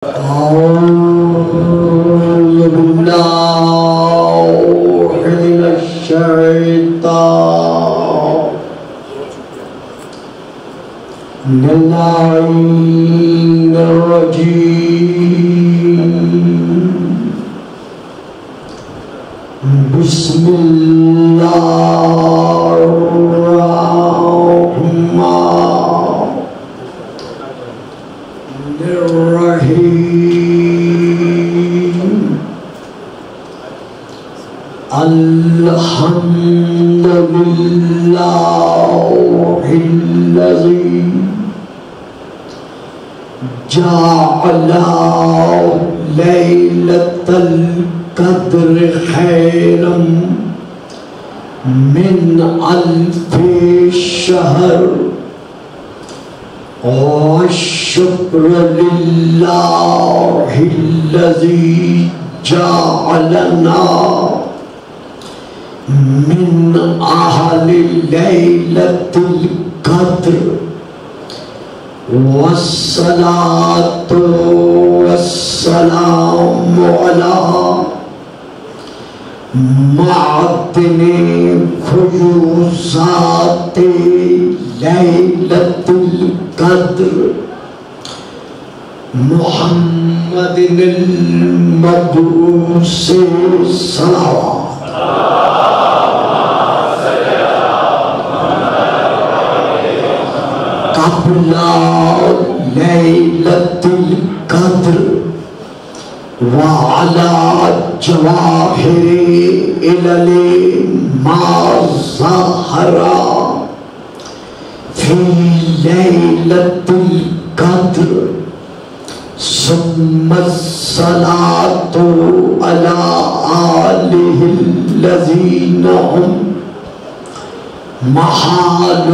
أعوذ بالله من الشيطان اللعين الرجيم بسم الله الرحمن الرحيم الحمد لله الذي جعل ليلة القدر خيرا من ألف شهر والشكر لله الذي جعلنا من أهل ليلة القدر والصلاة والسلام على معدن فيوزات ليلة القدر محمد المبعوث صلوات قبل ليلة القدر وعلى جواهر إلل ما ظهر في ليلة القدر ثم الصلاة على آله الذين هم محال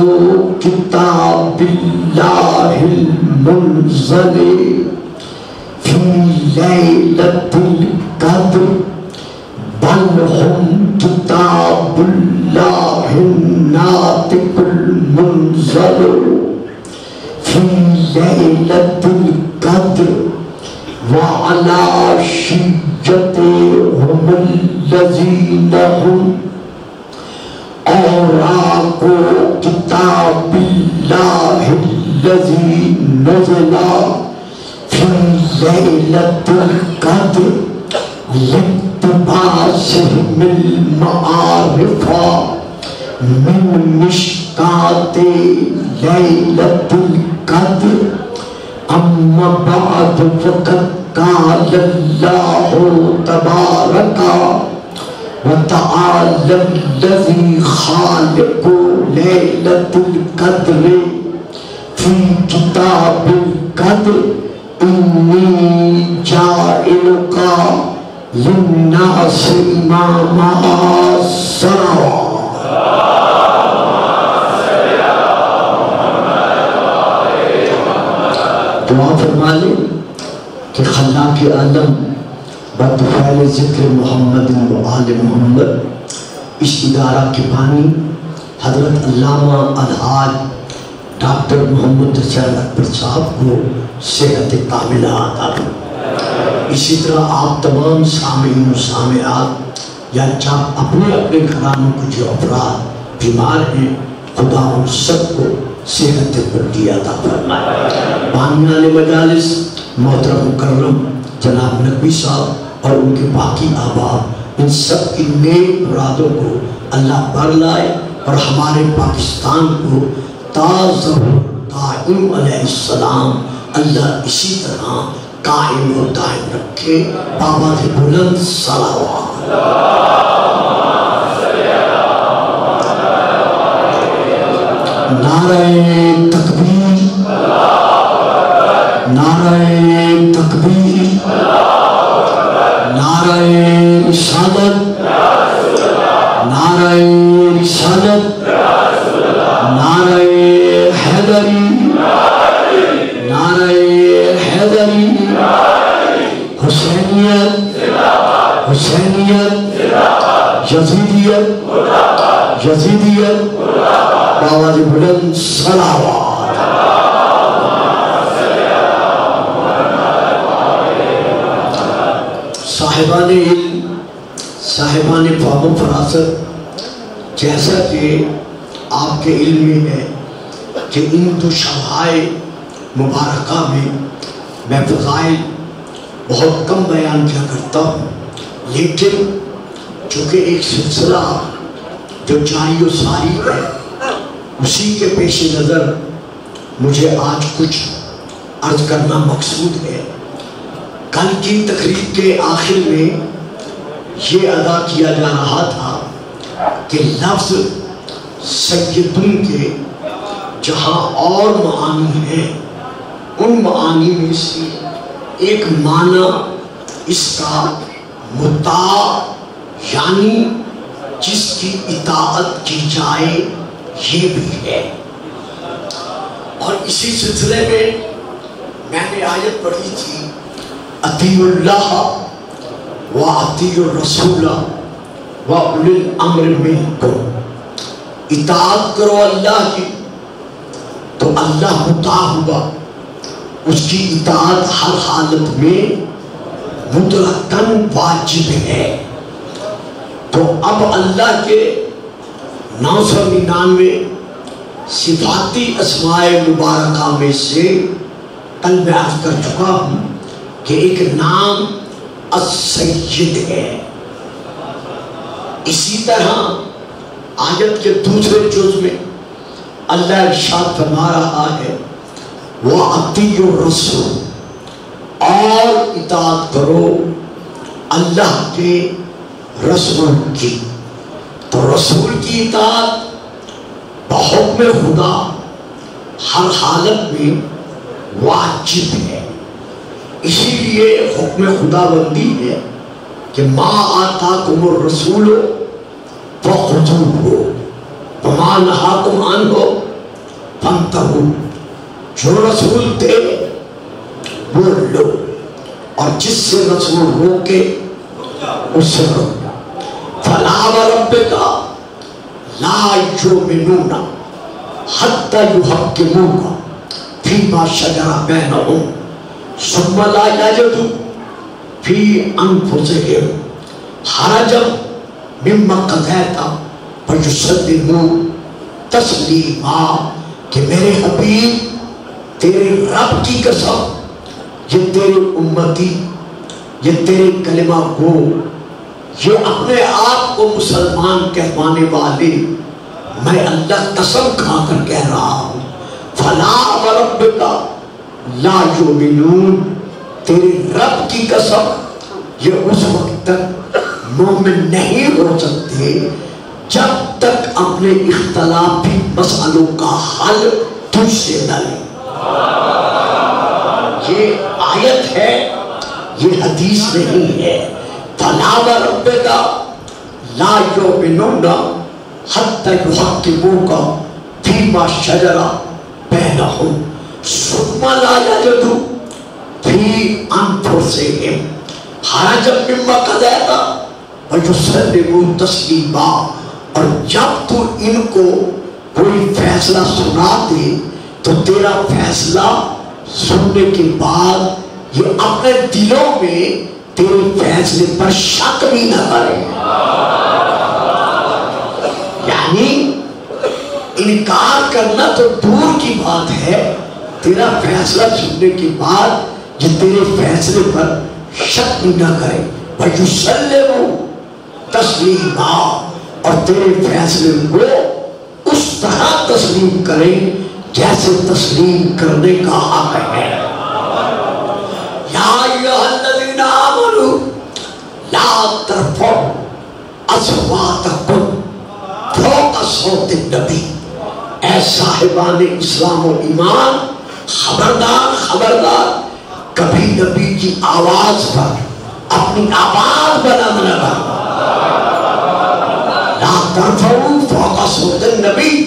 كتاب الله المنزل في ليلة القدر بل هم كتاب الله الناطق المنزل في ليلة القدر وعلى شجتهم الذين هم أوراق كتاب الله الذي نزل في ليلة القدر لاقتباسهم المعارف من مشكاة ليلة القدر أما بعد فقد قال الله تبارك وتعالى الذي خالق ليلة القدر في كتاب القدر إني جاعلك للناس إماما صلوات دعا فرما لیں کہ خلاق عالم بدفعل ذکر محمد و آل محمد اس ادارہ کے بانی حضرت علامہ الحاج ڈاکٹر محمد حسین اکبر صاحب کو صحت کاملہ عطا کریں۔ اسی طرح آپ تمام سامعین و سامعات یا چاپ اپنے اپنے گھرانوں کو جو افراد بیمار ہیں خدا ان سب کو صحت بردی عطا فرمائے۔ بانیان مجالس محترم مکرم جناب نقوی صاحب اور ان کے باقی احباب ان سب کی نیک مرادوں کو اللہ بر لائے اور ہمارے پاکستان کو دائم علیہ السلام اللہ اسی طرح قائم و دائم رکھے۔ بابا کی بلند صلوات نعرہ تکبیر نعرہ تکبیر نعرہ رسالت نعرہ رسالت نعرہ حیدری نعرہ حیدری حسینیت حسینیت یزیدیت یزیدیت بابا جی بلند صلوات صاحبان علم، صاحبان فہم و فراست، جیسا کہ آپ کے علم میں ہے کہ ان دو شبہائے مبارکہ میں فضائل بہت کم بیان کیا کرتا ہوں، لیکن چونکہ ایک سلسلہ جو جاری و ساری ہے اسی کے پیش نظر مجھے آج کچھ عرض کرنا مقصود ہے۔ کل کی تقریب کے آخر میں یہ ادا کیا جا رہا تھا کہ لفظ سیدن کے جہاں اور معانی ہیں ان معانی میں سے ایک معنی اس کا مطاع یعنی جس کی اطاعت کی جائے یہ بھی ہے۔ اور اسی سلسلے میں نے آیت پڑھی تھی اطیعوا اللہ و اطیعوا الرسول و اولی الامر منکم، اطاعت کرو اللہ کی تو اللہ مطاع ہوا، اس کی اطاعت ہر حالت میں مطلقاً واجب ہے۔ تو اب اللہ کے 999 صفاتی اسماء مبارکہ میں سے کل میں عرض کر چکا ہوں کہ ایک نام السید ہے۔ اسی طرح آیت کے دوسرے جز میں اللہ ارشاد فرما رہا ہے وَأَطِیعُوا الرَّسُولَ، اور اطاعت کرو اللہ کے رسول کی۔ تو رسول کی اطاعت بحکم خدا ہر حالت میں واجب ہے۔ اسی لیے حکم خدا بندی ہے کہ ما آتاکم الرسول فخذوہ وما نہاکم عنہ فانتہوا، جو رسول دے وہ لو اور جس سے رسول روکے اس سے رو۔ فلا وربک لا یؤمنون حتی یحکموک فیما شجر بینہم ثم لا یجدوا فی انفسہم حرجا مما قضیت ویسلموا تسلیما، کہ میرے حبیب تیرے رب کی قسم یہ تیرے امتی، یہ تیرے کلمہ گو، یہ اپنے آپ کو مسلمان کہوانے والے میں اللہ قسم کھا کر کہہ رہا ہوں فلا وربک لا یؤمنون، تیرے رب کی قسم یہ اس وقت تک مومن نہیں ہو سکتے جب تک اپنے اختلافی مسئلوں کا حل تجھ سے نہ لیں۔ یہ آیت ہے، یہ حدیث نہیں ہے۔ فلا وربک لا یؤمنون حتی یحکموک فیما شجر بینہم ثم لا یجدوا فی انفسہم حرجا مما قضیت ویسلموا تسلیما، اور جب تو ان کو کوئی فیصلہ سنا دے تو تیرا فیصلہ سننے کے بعد یہ اپنے دلوں میں تیرے فیصلے پر شک بھی نہ کرے، یعنی انکار کرنا تو دور کی بات ہے، تیرا فیصلہ سننے کے بعد یہ تیرے فیصلے پر شک بھی نہ کرے۔ وَيُسَلِّمُ تَسْلِيمًا، اور تیرے فیصلے کو اس طرح تسلیم کریں جیسے تسلیم کرنے کا حق ہے۔ یا ایھا الذین آمنوا لا ترفعوا اصواتکم فوق صوت النبی، اے صاحبان اسلام و ایمان خبردار خبردار، کبھی نبی کی آواز پر اپنی آواز بلند نہ کرنا۔ لا ترفعوا فوق صوت النبی،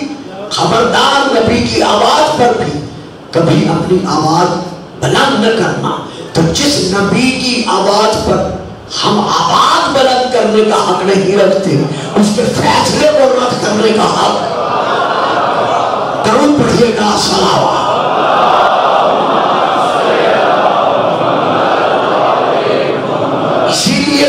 خبردار نبی کی آواز پر بھی کبھی اپنی آواز بلند نہ کرنا۔ تو جس نبی کی آواز پر ہم آواز بلند کرنے کا حق نہیں رکھتے اس کے فیصلے کو رد کرنے کا حق۔ درود پڑھیے گا صلوات۔ اسی لیے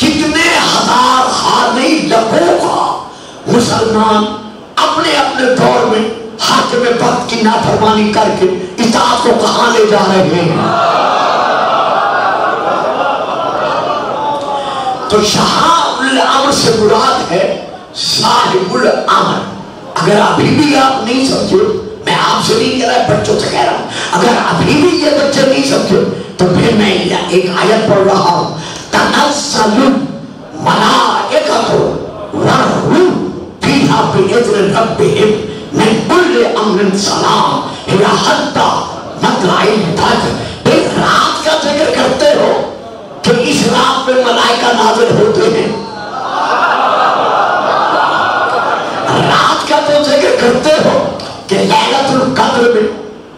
کتنے ہزار خانے لکھوں کا مسلمان اپنے اپنے دور میں حاکم وقت کی نافرمانی کر کے اطاعت کو کہاں لے جا رہے ہیں. تو شاہ الامر سے مراد ہے صاحب الامر. اگر ابھی بھی آپ نہیں سمجھے، میں آپ سے نہیں کہہ رہا، بچوں سے کہہ رہا ہوں، اگر ابھی بھی یہ بچے نہیں سمجھے تو پھر میں ایک آیت پڑھ رہا ہوں. تنزل الملائکۃ والروح فیہا بإذن ربہم من کل امر سلام الی حتی مطلع الفجر. ایک رات کا ذکر کرتے ہو کہ اس رات میں ملائکہ نازل ہوتے ہیں. رات کا تو ذکر کرتے ہو کہ لیلۃ القدر میں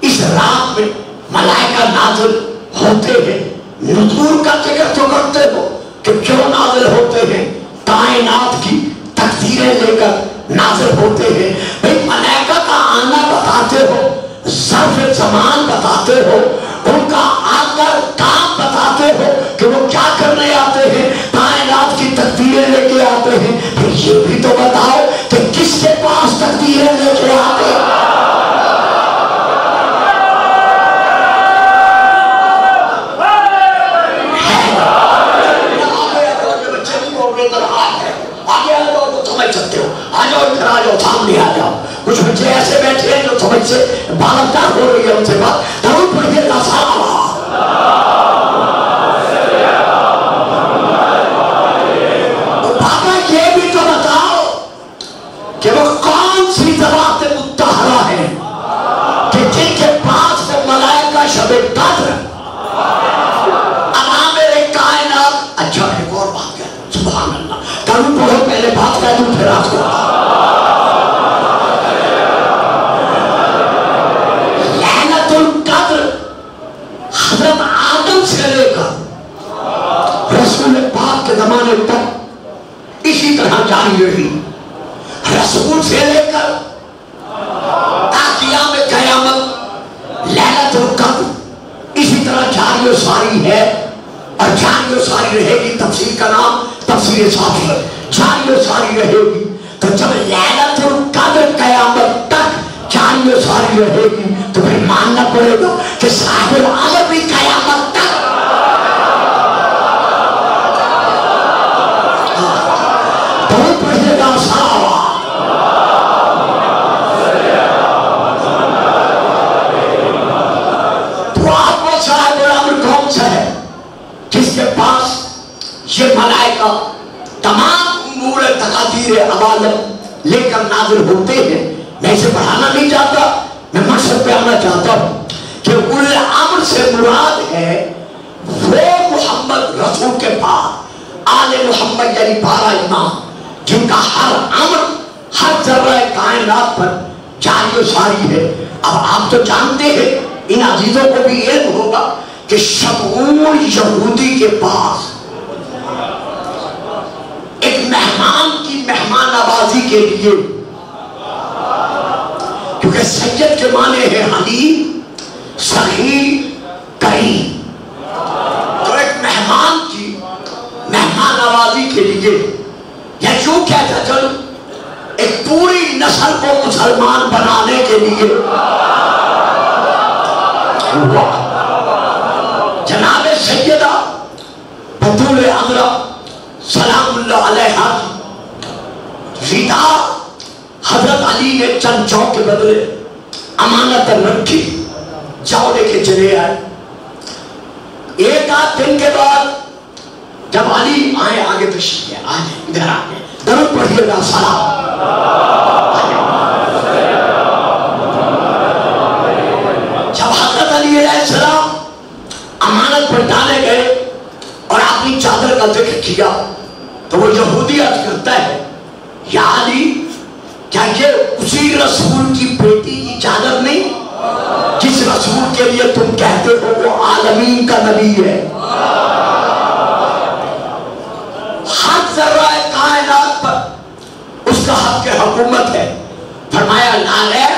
اس رات میں ملائکہ نازل ہوتے ہیں. نزول کا ذکر تو کرتے ہو کہ کیوں نازل ہوتے ہیں، کائنات کی تقدیریں لے کر نازل ہوتے ہیں. بھئی ملائکہ کا آنا بتاتے ہو، ظرف زمان بتاتے ہو، ان کا آ کر کام بتاتے ہو کہ وہ کیا کرنے آتے ہیں، کائنات کی تقدیریں لے کے آتے ہیں. پھر یہ بھی تو بتاؤ کہ کس کے پاس تقدیریں لے کے آتے ہیں. سامنے آ جاؤ. کچھ بچے ایسے بیٹھے ہیں جو سمجھ سے بالاتار ہو رہی ہے، ان سے بات درود پڑھیے گا. بابا یہ بھی تو بتاؤ کہ وہ کون سی ذوات مطہرہ ہے کہ جن کے پاس وہ ملائکہ شب قدر عوامر کائنات. اچھا ایک اور بات کہہ دوں، سبحان اللہ، درود پڑھو، پہلے بات کہہ دوں پھر آپ کو. حضرت آدم سے لے کر رسول پاک کے زمانے تک اسی طرح جاری رہی. رسول سے لے کر قیام قیامت لیلۃ القدر اسی طرح جاری و ساری ہے اور جاری و ساری رہے گی. تفسیر کا نام تفسیر صافی، جاری و ساری رہے گی. تو جب لیلۃ القدر قیامت تک جاری و ساری رہے گی تو پھر ماننا پڑے گا کہ صاحب الامر بھی قیامت تک. بہت پڑھیے گا صحابہ. تو آپ کو صاحب الامر کون سا ہے جس کے پاس یہ ملائکہ تمام امور تقادیر عوالم لے کر نازل ہوتے ہیں. میں اسے پڑھانا نہیں چاہتا، میں مقصد پہ آنا چاہتا ہوں کہ اولو الامر سے مراد ہے وہ محمد رسول کے پاس آل محمد یعنی 12 امام جن کا ہر امر ہر ذرہ کائنات پر جاری و ساری ہے. اب آپ تو جانتے ہیں، ان عزیزوں کو بھی علم ہوگا کہ شمعون یہودی کے پاس ایک مہمان کی مہمان نوازی کے لیے، کیونکہ سید کے معنی ہے حلیم، سخی، کریم، تو ایک مہمان کی مہمان نوازی کے لیے یا یوں کہتا چلو ایک پوری نسل کو مسلمان بنانے کے لیے جناب سیدہ بطول عذرا سلام اللہ علیہا ودا حضرت علی نے چند چوک کے بدلے امانت رکھی، جاؤ لے کے چلے آئے. ایک آدھ دن کے بعد جب علی آئے آگے تشریف ہے، آجے ادھر آگے درود پڑھیے گا سلام. جب حضرت علی علیہ السلام امانت پر ڈالے گئے اور اپنی چادر کا ذکر کیا تو وہ یہودی عرض کرتا ہے، یا علی کیا یہ اسی رسول کی بیٹی کی چادر نہیں جس رسول کے لیے تم کہتے ہو وہ عالمین کا نبی ہے، ہر ذرہ کائنات پر اس کا حق حکومت ہے. فرمایا ناغیر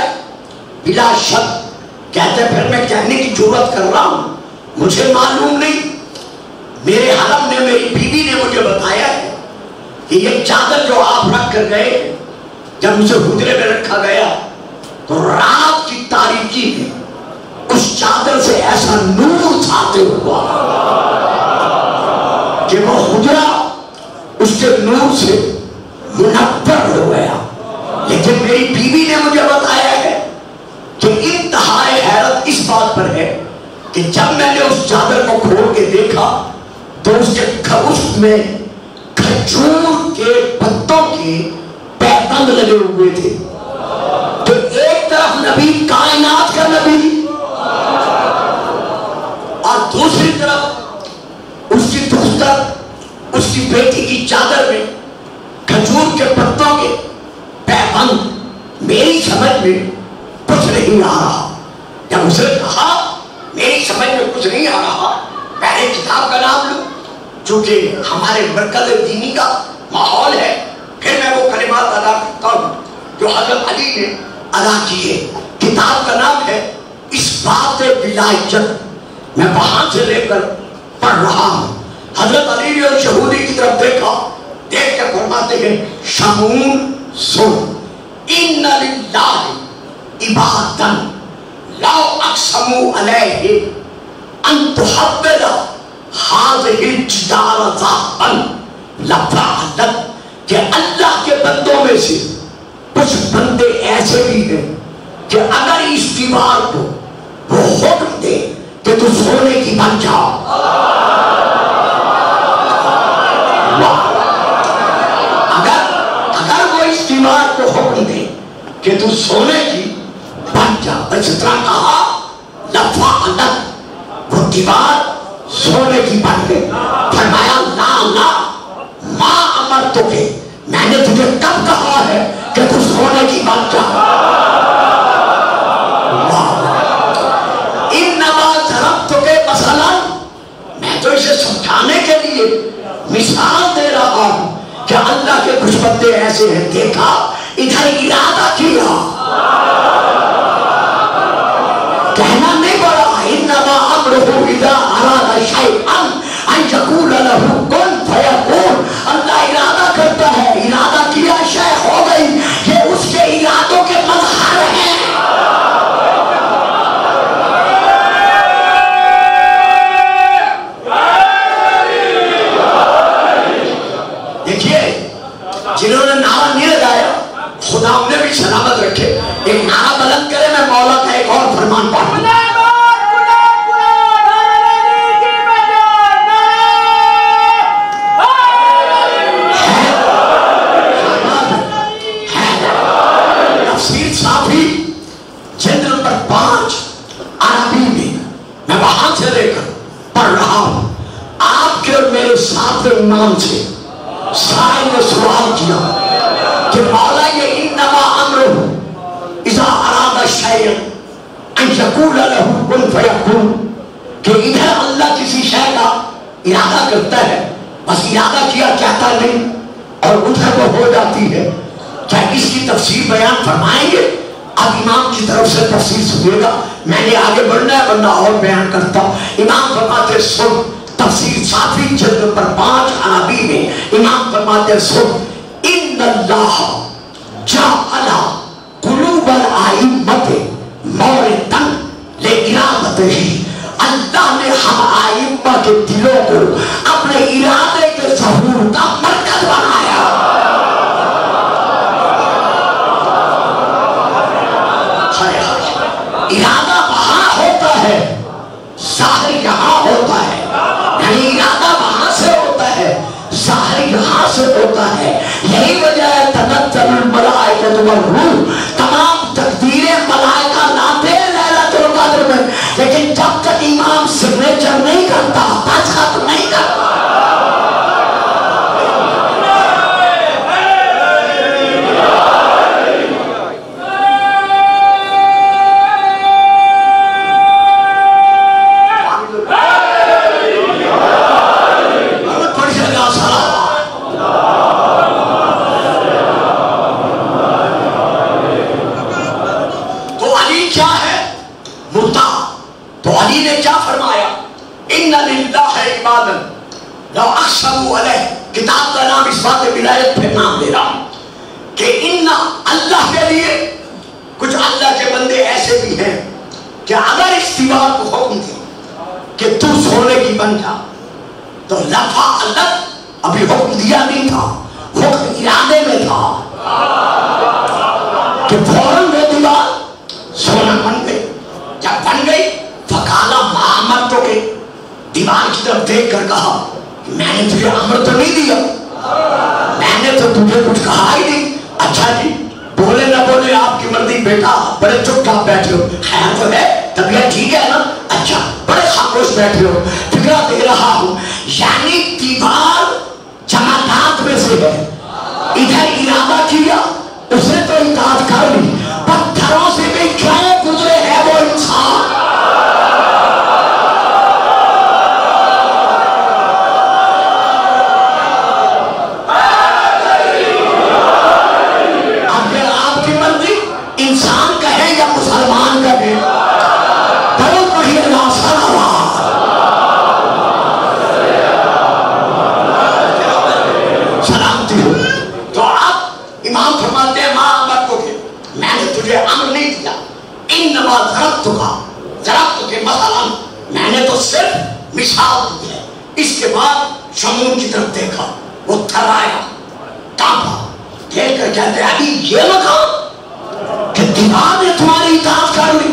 بلا شک. کہتے پھر میں کہنے کی جرات کر رہا ہوں، مجھے معلوم نہیں، میرے حرم نے میری بیوی نے مجھے بتایا کہ یہ چادر جو آپ رکھ کر گئے، جب اسے حجرے میں رکھا گیا تو رات کی تاریکی میں اس چادر سے ایسا نور ساطع ہوا کہ وہ حجرہ اس کے نور سے منور ہو گیا۔ لیکن میری بیوی نے مجھے بتایا ہے کہ انتہائی حیرت اس بات پر ہے کہ جب میں نے اس چادر کو کھول کے دیکھا تو اس میں کھجور کے پتوں کے پیبند لگے ہوئے تھے۔ تو ایک طرف نبی کائنات کا نبی اور دوسری طرف اس کی دختر، اس کی بیٹی کی چادر میں کھجور کے پتوں کے پیبند۔ میری سمجھ میں کچھ نہیں آ رہا۔ جب اس نے کہا میری سمجھ میں کچھ نہیں آ رہا، پہلے کتاب کا نام لوں چونکہ ہمارے مرکز دینی کا ماحول ہے، پھر میں وہ کلمات ادا کرتا ہوں جو حضرت علی نے ادا کیے۔ کتاب کا نام ہے اثبات ولایت۔ میں وہاں سے لے کر پڑھ رہا ہوں۔ حضرت علی نے اس یہودی کی طرف دیکھا، دیکھ کر فرماتے ہیں شمون سن، ان للہ عبادن لا اقسموا علیہ ان تحول هذه الجدار ذهبا لفعلت، کہ اللہ کے بندوں میں سے کچھ بندے ایسے بھی ہیں کہ اگر اس دیوار کو وہ حکم دے کہ تو سونے کی بن جاؤ، اگر وہ اس دیوار کو حکم دے کہ تو سونے کی بن جا، اس طرح کہا لفعلت، وہ دیوار سونے کی بن گئی۔ فرمایا لا ما امرتک، میں نے تجھے کب کہا ہے کہ تو سونے کی بن جا۔ انما ضربتک مثلا، میں تو اسے سمجھانے کے لیے مثال دے رہا ہوں کہ اللہ کے کچھ بندے ایسے ہیں، دیکھا ادھر ارادہ کیا، کہنا نہیں پڑا انما امرہ اذا اراد شیئا ان یقول لہ کن فیکون۔ اللہ ارادہ کرتا ہے، ارادہ کیا شے ہو گئی، یہ اس کے ارادوں کے مظہر ہیں۔ دیکھیے جنہوں نے نعرہ نہیں لگایا خدا انہیں بھی سلامت رکھے۔ ایک نعرہ بلند کرے، میں مولا کا ایک اور فرمان پڑھوں۔ تفسیر صافی جلد نمبر 5 عربی میں وہاں سے لے کر پڑھ رہا ہوں۔ آپ کے اور میرے ساتھ امام سے سائل نے سوال کیا کہ مولا یہ انما امرہ اذا اراد شیئا ان یقول لہ کن فیکون، کہ ادھر اللہ کسی شے کا ارادہ کرتا ہے، بس ارادہ کیا کہتا نہیں اور ادھر وہ ہو جاتی ہے۔ کیا اس کی تفسیر بیان فرمائیں گے؟ اب امام کی طرف سے تفسیر سنیے گا، میں نے آگے بڑھنا ہے ورنہ اور بیان کرتا۔ امام فرماتے سن، تفسیر صافی جلد نمبر 5 عربی میں امام فرماتے سن، ان اللہ جعل قلوب الائمۃ موردن لارادتہ، اللہ نے ہم ائمہ کے دلوں کو اپنے ارادے کے ظہور کا مرکز بنایا۔ ارادہ وہاں ہوتا ہے، ظاہر یہاں ہوتا ہے، یعنی ارادہ وہاں سے ہوتا ہے، ظاہر یہاں سے ہوتا ہے۔ یہی وجہ ہے تنزل الملائکۃ والروح، تمام تقدیریں ملائکہ لاتے ہیں لیلۃ القدر میں، لیکن جب تک امام سگنیچر نہیں کرتا، دستخط نہیں کرتا، لو اقسموا علیہ، کتاب کا نام اس بات ولایت پہ نام دے رہا ہوں کہ ان اللہ کے لیے کچھ اللہ کے بندے ایسے بھی ہیں کہ اگر اس دیوار کو حکم دے کہ تو سونے کی بن جا تو لفا الگ ابھی حکم دیا نہیں تھا، حکم ارادے میں تھا کہ فوراً وہ دیوار سونا بن گئی. جب بن گئی فقالا محمد تو کے دیوار کی طرف دیکھ کر کہا میں نے تجھے امر تو نہیں دیا، میں نے تو تجھے کچھ کہا ہی نہیں. اچھا جی بولے نہ بولے آپ کی مرضی بیٹا، بڑے چپ چاپ بیٹھے ہو، خیر تو ہے، طبیعت ٹھیک ہے نا؟ اچھا بڑے خاموش بیٹھے ہو، فکرہ دے رہا ہوں. یعنی دیوار جماعت میں سے ہے، ادھر ارادہ کیا اس نے تو اطاعت کر لی، پتھروں سے بھی کیوں گزرے ہے وہ انسان. اگر آپ کی مرضی انسان کہے یا مسلمان کہے، دو کہیں اللہ صلوات. سلامتی ہو. تو آپ امام فرماتے ہیں ماں امر کو کہ میں نے تجھے امر نہیں دیا، انما ضربت کے مثلا میں نے تو صرف مثال دی ہے. اس کے بعد شمون کی طرف دیکھا، وہ تھرایا کانپا، دیکھ کر کہتے ابھی یہ مقام کہ دیوار نے تمہاری اطاعت کر لی.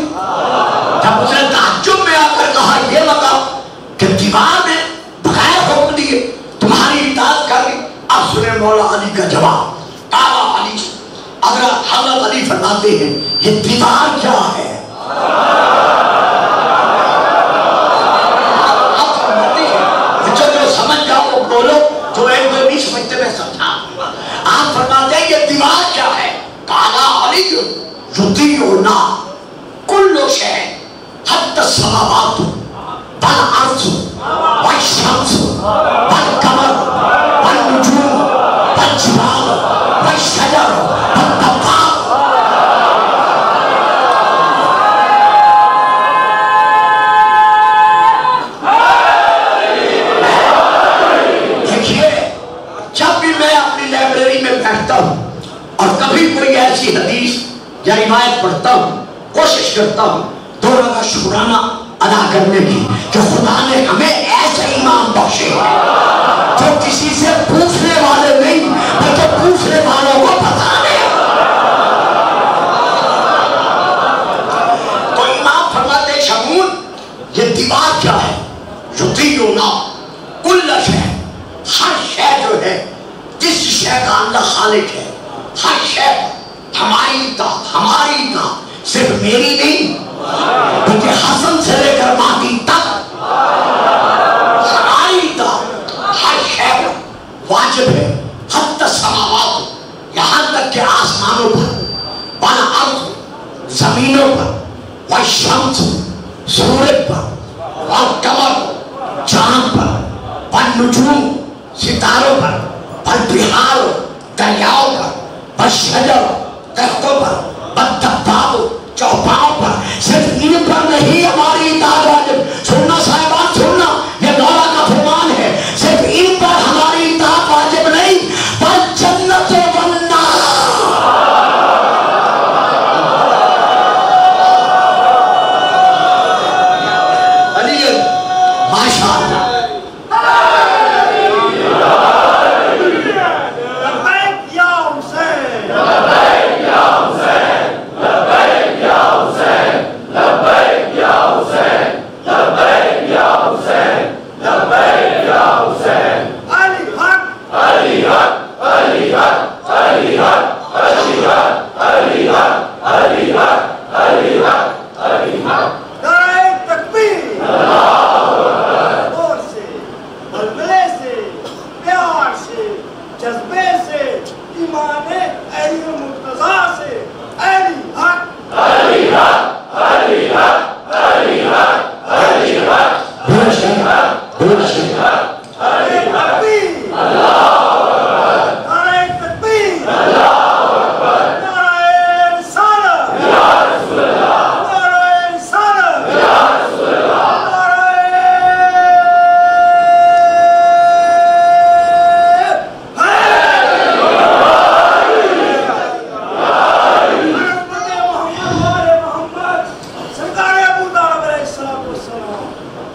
جب اس نے تعجب میں آ کر کہا یہ مقام کہ دیوار نے بغیر حکم دیے تمہاری اطاعت کر لی. اب سنیں مولا علی کا جواب. کعبہ علی حضرت علی فرماتے ہیں یہ دیوار کیا ہے؟ آپ فرماتے ہیں جو سمجھ جاؤ وہ بولو، جو ایک دو نہیں سمجھتے میں سمجھا. آپ فرماتے ہیں یہ دیوار کیا ہے؟ کعبہ علی یطیعنا کل شیء حتی السماوات والارض والشمس والقمر والنجوم والجبال والشجر والدواب. دیکھیے جب بھی میں اپنی لائبریری میں بیٹھتا ہوں اور کبھی کوئی ایسی حدیث یا روایت پڑھتا ہوں، کوشش کرتا ہوں دونوں کا شکرانہ ادا کرنے کی کہ خدا نے ہمیں ایسے امام بخشے جو کسی سے پوچھنے والے نہیں بلکہ پوچھنے والوں کو بتانے. تو امام فرماتے شمون یہ دیوار کیا ہے؟ یطیعنا کل شیء، ہر شے جو ہے جس شے کا اللہ خالق ہے، ہر شے ہماری اطاعت صرف میری نہیں بلکہ حسن سے لے کر مہدی تک ہماری اطاعت ہر شے واجب ہے. حتی السماوات، یہاں تک کہ آسمانوں پر، والارض، زمینوں پر، والشمس، سورج پر، والقمر، چاند پر، والنجوم، ستاروں پر، والبحار، دریاؤں پر، والشجر، درختوں پر، والدواب، چوپاؤں پر. صرف ان پر نہیں ہماری اطاعت واجب. سننا صاحبان سننا، یہ مولا کا فرمان ہے، صرف ان پر ہماری اطاعت واجب نہیں بل جنت والنار. علی ماشاء اللہ. لبیک یا حسین، لبیک یا حسین، لبیک یا حسین.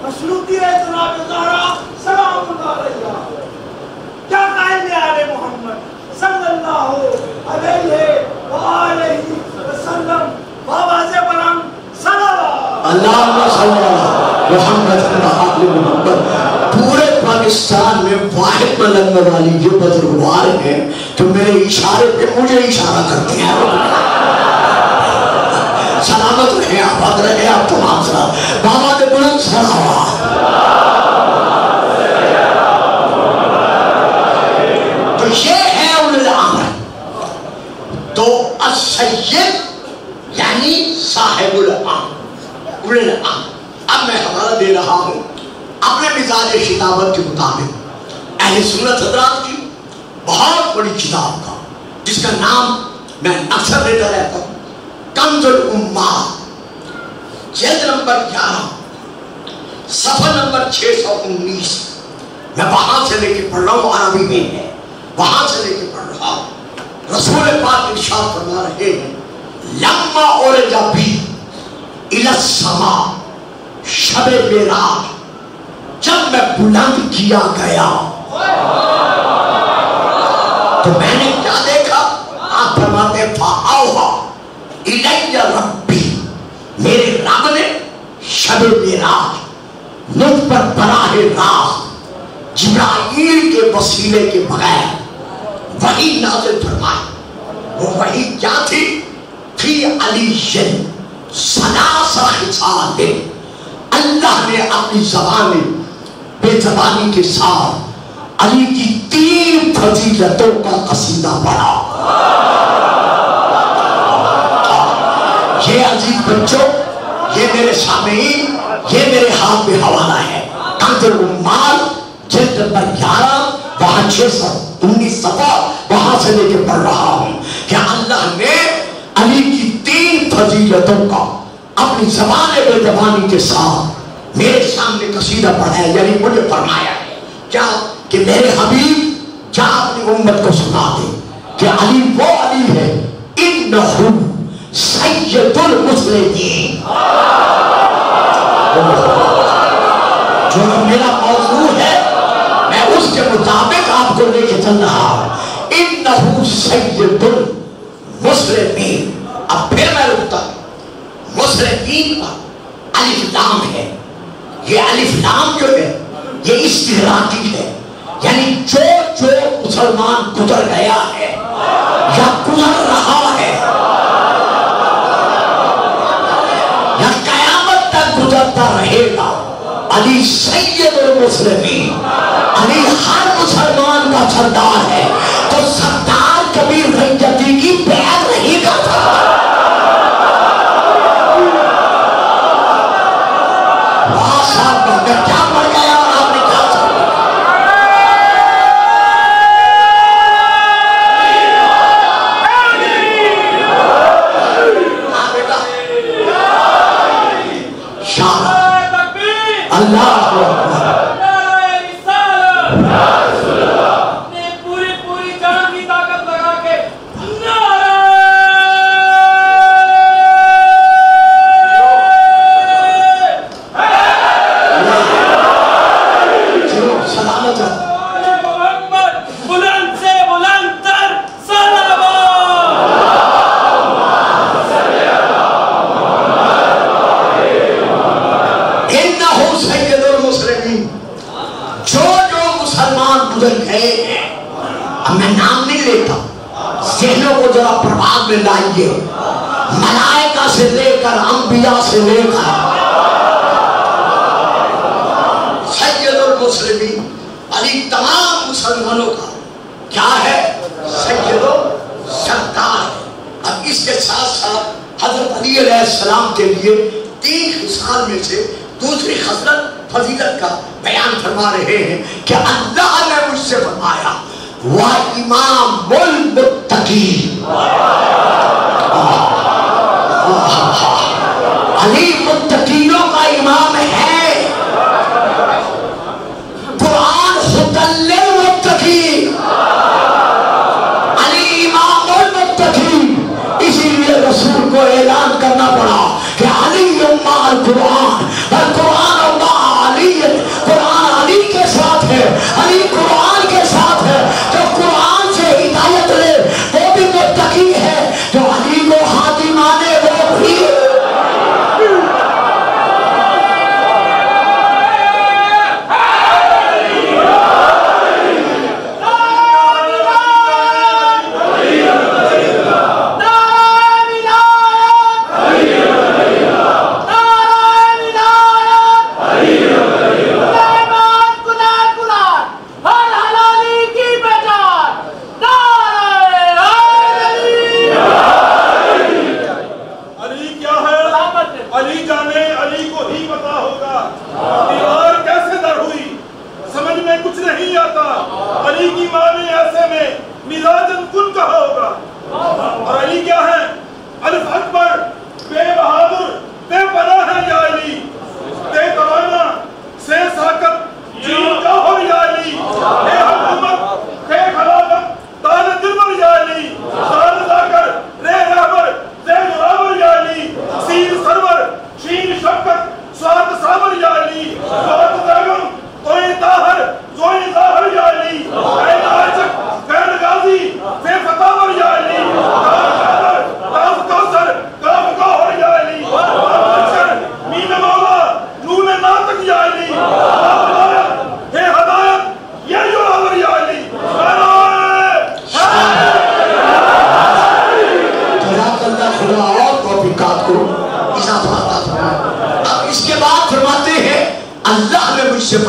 مشروطی ہے جناب زہرا سلام اللہ علیہ. کیا قائل آل محمد صلی اللہ علیہ وآلہ وسلم باباز بلند صلوات اللہم صلی اللہ محمد آل محمد. پورے پاکستان میں واحد ملنگا والی یہ بزرگوار ہیں کہ میرے اشارے پہ مجھے اشارہ کرتے ہیں. سلامت رہے آپ، آباد رہے آپ تمام سلام. بابا دے بلند صلوات. تو یہ ہے اولی الامر. تو السید یعنی صاحب الامر، اولی الامر. اب میں حوالہ دے رہا ہوں اپنے مزاج خطابت کے مطابق اہل سنت حضرات کی بہت بڑی کتاب کا، جس کا نام میں اکثر لیتا رہتا ہوں، کنز الامات، جلد نمبر 11 صفحہ نمبر 619. میں وہاں سے لے کے پڑھ رہا ہوں، عربی میں ہے، وہاں سے لے کے پڑھ رہا ہوں. رسول پاک ارشاد فرما رہے ہیں لما عرج بی الی السماء شب معراج، جب میں بلند کیا گیا تو میں نے کیا دیکھا؟ آپ فرماتے ہیں فَأَوْحَى إِلَيَّ رَبِّي، میرے رب نے شب معراج مجھ پر براہ راست جبرائیل کے وسیلے کے بغیر وحی نازل فرمائی. وہ وحی کیا تھی؟ فی علی ثلاث خصال. اللہ نے اپنی زبان بے زبانی کے ساتھ علی کی 3 فضیلتوں کا قصیدہ پڑھا. یہ عزیز بچوں، یہ میرے سامعین، یہ میرے ہاتھ میں حوالہ ہے. کنز الامات جلد نمبر 11 وہاں 619 صفحہ وہاں سے لے کے پڑھ رہا ہوں کہ اللہ نے علی کی 3 فضیلتوں کا اپنی زبان بے زبانی کے ساتھ میرے سامنے قصیدہ پڑھا ہے. یعنی مجھے فرمایا ہے کیا کہ میرے حبیب جا اپنی امت کو سنا دے کہ علی وہ علی ہے انہو سید المسلمین. جو میرا موضوع ہے میں اس کے مطابق آپ کو لے کے چل رہا ہوں. انہو سید المسلمین. اب پھر میں رکتا ہوں مسلمین پر الف لام ہے. یہ الف لام جو ہے یہ استغراقی ہے، یعنی جو مسلمان گزر گیا ہے یا گزر رہا ہے یا قیامت تک گزرتا رہے گا، علی سید المسلمین، علی ہر مسلمان کا سردار ہے. تو سردار کبھی رنجتی کی بیعت نہیں کرتا. کیا پڑ گیا اور آپ نے کیا سمجھا؟ اللہ پوری جان کی طاقت لگا کے میں لائیے ملائکہ سے لے کر انبیاء سے لے کر سید المسلمین علی تمام مسلمانوں کا کیا ہے؟ سید و سردار. اب اس کے ساتھ ساتھ حضرت علی علیہ السلام کے لیے 3 خصال میں سے دوسری خصلت فضیلت کا بیان فرما رہے ہیں کہ اللہ نے مجھ سے فرمایا وَإِمَامُ الْمُتَّقِينَ. علی متقینوں کا امام ہے. قرآن خدا للمتقین، علی امام المتقین. اسی لیے رسول کو اعلان کرنا پڑا کہ علی امام القرآن والقرآن اللہ علی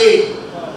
1,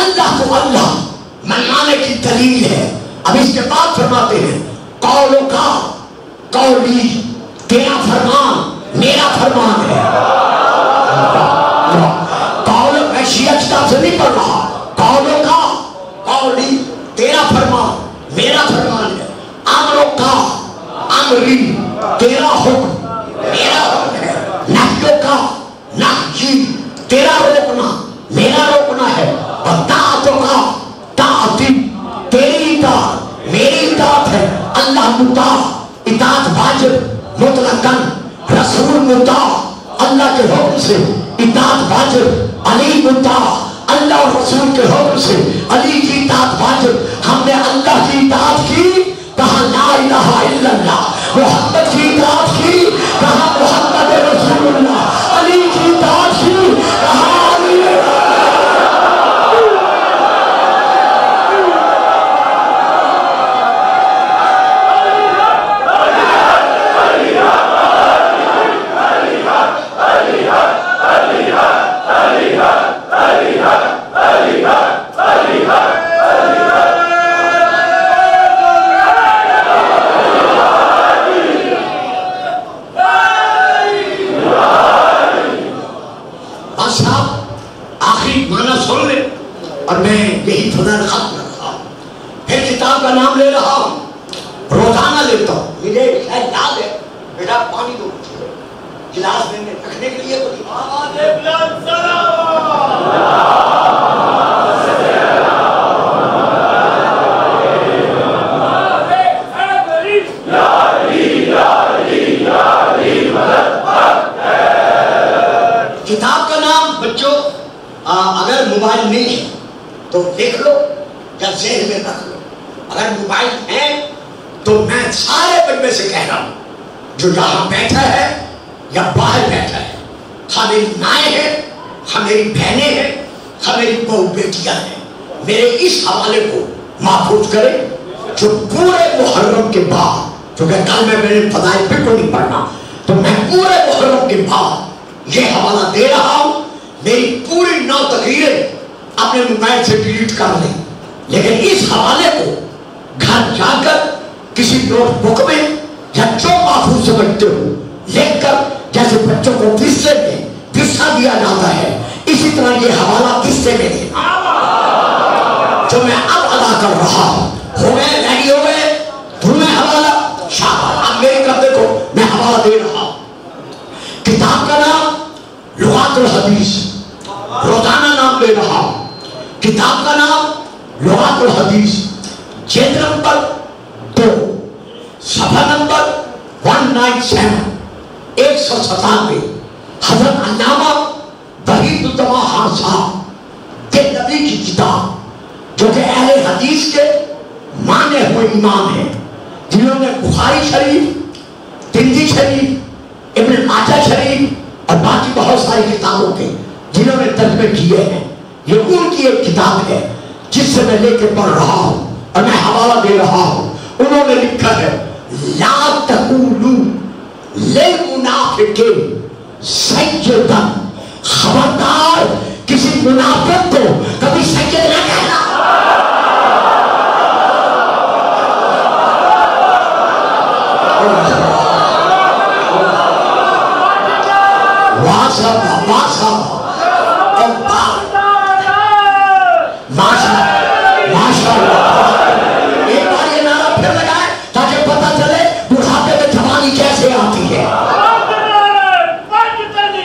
اللہ کو اللہ منانے کی دلیل ہے. اب اس کے بعد فرماتے ہیں قولوں کا قولی تیرا فرمان میرا فرمان ہے. قول میں شیعہ کتاب سے نہیں پڑھ رہا. قولوں کا قولی تیرا فرمان میرا فرمان ہے. امروں کا امری تیرا حکم میرا حکم ہے. نہیوں کا نہی تیرا روکنا میرا روکنا ہے. اور طاعتوں کا طاعتی تیری اطاعت میری اطاعت ہے. اللہ مطاع اطاعت واجب مطلقاً، رسول مطاع اللہ کے حکم سے اطاعت واجب، علی مطاع اللہ اور رسول کے حکم سے علی کی اطاعت واجب. ہم نے اللہ کی اطاعت کی کہا لا الہ الا اللہ، محمد کی اطاعت کی کہا محمد رسول اللہ، علی کی اطاعت کی کہا علی. اور میں یہی فضل ختم کر رہا ہوں. پھر کتاب کا نام لے رہا ہوں، روزانہ لیتا ہوں. مجھے شاید یاد ہے بیٹا پانی دو گلاس میں رکھنے کے لیے تو کتاب کا نام بچوں اگر موبائل نہیں ہے تو دیکھ لو یا ذہن میں رکھ لو. اگر موبائل ہے تو میں سارے بچے سے کہہ رہا ہوں جو یہاں بیٹھا ہے یا باہر بیٹھا ہے، ہاں میری مائیں ہیں، ہاں میری بہنیں ہیں، ہاں میری بہو بیٹیاں ہیں، میرے اس حوالے کو محفوظ کرے جو پورے محرم کے بعد، کیونکہ کل میں میرے فضائل بالکل نہیں پڑھنا، تو میں پورے محرم کے بعد یہ حوالہ دے رہا ہوں. میری پوری 9 تقریریں اپنے موبائل سے ڈیلیٹ کر لیں، لیکن اس حوالے کو گھر جا کر کسی نوٹ بک میں یا جو محفوظ سمجھتے ہو لکھ کر، جیسے بچوں کو قصے میں قصہ دیا جاتا ہے اسی طرح یہ حوالہ قصے میں دینا جو میں اب ادا کر رہا ہوں. ہو گئے ریڈی ہو گئے تمہیں حوالہ شاہ. اب میری کر دیکھو میں حوالہ دے رہا ہوں. کتاب کا نام لغات الحدیث، روزانہ نام لے رہا ہوں. کتاب کا نام لغات الحدیث، جلد نمبر 2 صفحہ نمبر 197 حضرت علامہ وحید الدماء خان صاحب کے نبی کی کتاب جو کہ اہل حدیث کے مانے ہوئے امام ہیں، جنہوں نے بخاری شریف، ترمذی شریف، ابن ماجہ شریف اور باقی بہت ساری کتابوں کے جنہوں نے ترجمے کیے ہیں. یہ ان کی ایک کتاب ہے جس سے میں لے کے پڑھ رہا ہوں اور میں حوالہ دے رہا ہوں. انہوں نے لکھا ہے لا تقولوا للمنافق سیدا، خبردار کسی منافق کو کبھی سید نہ کہنا. ایک بار یہ نعرہ پھر لگائے تاکہ پتہ چلے بڑھاپے میں جوانی کیسے آتی ہے.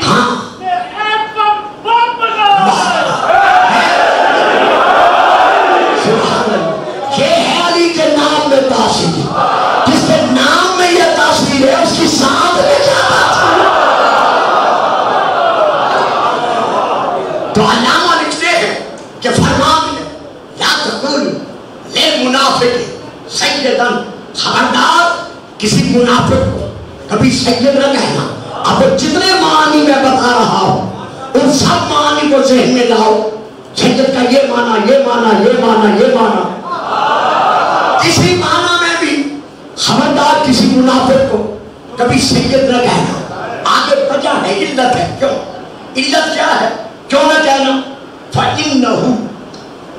ہاں یہ ہے علی کے نام میں تاثیر، جس کے نام میں یہ تاثیر ہے اس کی ساتھ میں جانا. تو علامہ لکھتے ہیں کہ فرمان ہے لا تقول للمنافق سیدا، خبردار کسی منافق کو کبھی سید نہ کہنا. اب جتنے معنی میں بتا رہا ہوں ان سب معنی کو ذہن میں لاؤ. سید کا یہ معنی، یہ معنی، یہ معنی، یہ معنی. کسی معنی میں بھی خبردار کسی منافق کو کبھی سید نہ کہنا. آگے وجہ ہے، علت ہے. کیوں؟ علت کیا ہے؟ کیوں نہ کہنا؟ فَإِنَّهُ